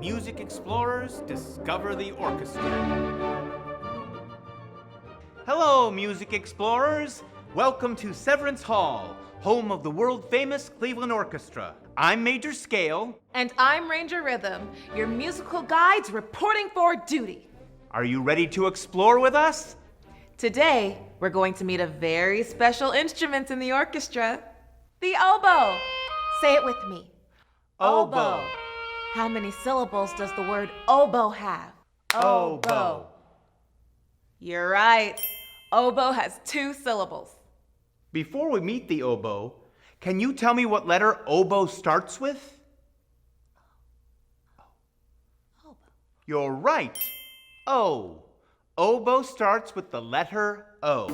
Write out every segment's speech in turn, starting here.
music explorers discover the orchestra. Hello, music explorers! Welcome to Severance Hall, home of the world-famous Cleveland Orchestra. I'm Major Scale. And I'm Ranger Rhythm, your musical guides reporting for duty. Are you ready to explore with us? Today, we're going to meet a very special instrument in the orchestra, the oboe. Say it with me. Oboe. How many syllables does the word oboe have? Oboe. You're right. Oboe has 2 syllables. Before we meet the oboe, can you tell me what letter oboe starts with? Oboe. You're right. O. Oboe starts with the letter O.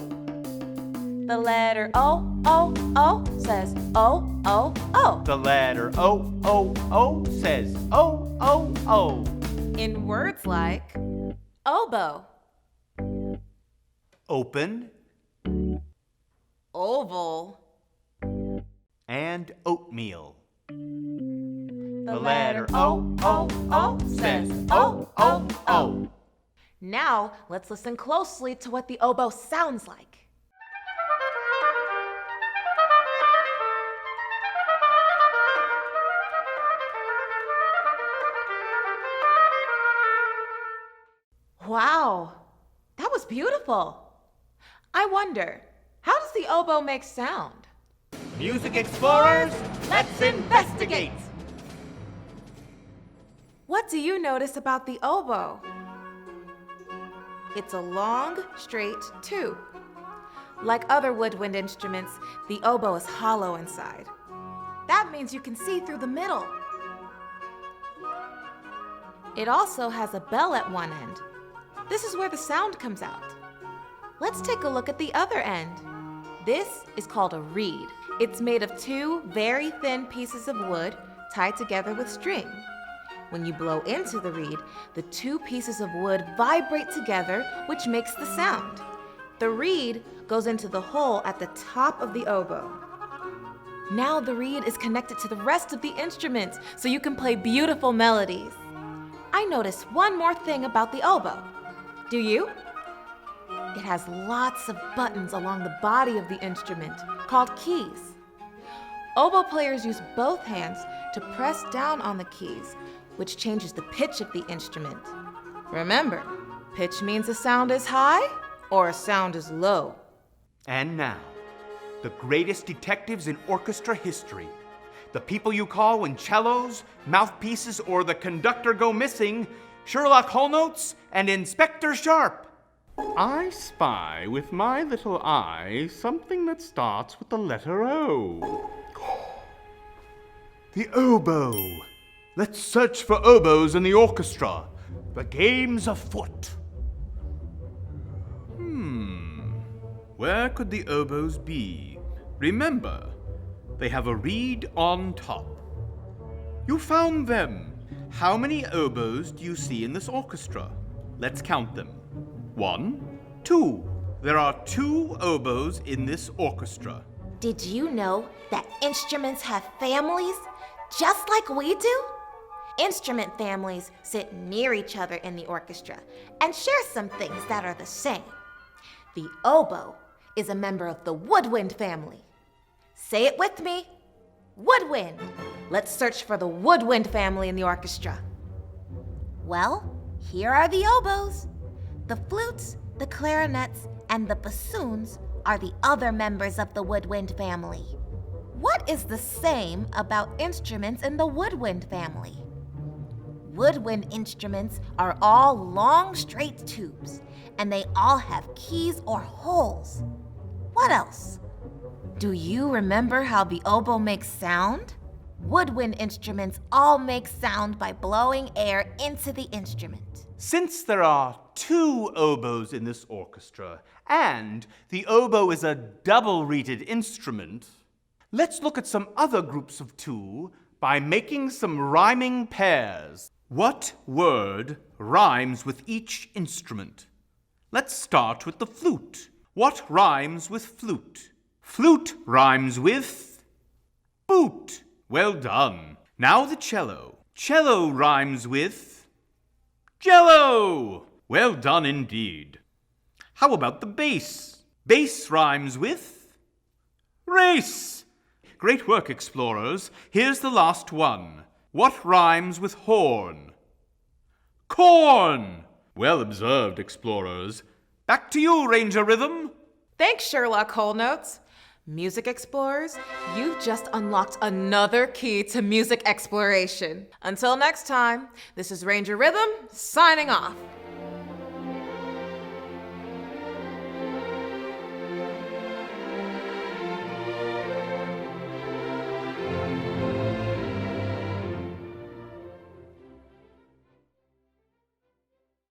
The letter O, O, O says O, O, O. The letter O, O, O says O, O, O. In words like oboe, Open oval, and oatmeal. the letter O, O, O says O, O, O. Now, let's listen closely to what the oboe sounds like. Wow, that was beautiful. I wonder, how does the oboe make sound? Music explorers, let's investigate! What do you notice about the oboe? It's a long, straight tube. Like other woodwind instruments, the oboe is hollow inside. That means you can see through the middle. It also has a bell at one end. This is where the sound comes out. Let's take a look at the other end. This is called a reed. It's made of 2 very thin pieces of wood tied together with string. When you blow into the reed, the 2 pieces of wood vibrate together, which makes the sound. The reed goes into the hole at the top of the oboe. Now the reed is connected to the rest of the instrument, so you can play beautiful melodies. I noticed one more thing about the oboe. Do you? It has lots of buttons along the body of the instrument, called keys. Oboe players use both hands to press down on the keys, which changes the pitch of the instrument. Remember, pitch means a sound is high or a sound is low. And now, the greatest detectives in orchestra history. The people you call when cellos, mouthpieces, or the conductor go missing, Sherlock Holmes and Inspector Sharp. I spy with my little eye something that starts with the letter O. The oboe. Let's search for oboes in the orchestra. The game's afoot. Where could the oboes be? Remember, they have a reed on top. You found them. How many oboes do you see in this orchestra? Let's count them. 1, 2. There are 2 oboes in this orchestra. Did you know that instruments have families, just like we do? Instrument families sit near each other in the orchestra and share some things that are the same. The oboe is a member of the woodwind family. Say it with me. Woodwind. Let's search for the woodwind family in the orchestra. Well, here are the oboes. The flutes, the clarinets, and the bassoons are the other members of the woodwind family. What is the same about instruments in the woodwind family? Woodwind instruments are all long, straight tubes, and they all have keys or holes. What else? Do you remember how the oboe makes sound? Woodwind instruments all make sound by blowing air into the instrument. Since there are 2 oboes in this orchestra, and the oboe is a double-reeded instrument, let's look at some other groups of 2 by making some rhyming pairs. What word rhymes with each instrument? Let's start with the flute. What rhymes with flute? Flute rhymes with boot. Well done. Now the cello. Cello rhymes with Jello. Well done indeed. How about the bass? Bass rhymes with race. Great work, explorers. Here's the last one. What rhymes with horn? Corn. Well observed, explorers. Back to you, Ranger Rhythm. Thanks, Sherlock Holnotes. Music explorers, you've just unlocked another key to music exploration. Until next time, this is Ranger Rhythm signing off.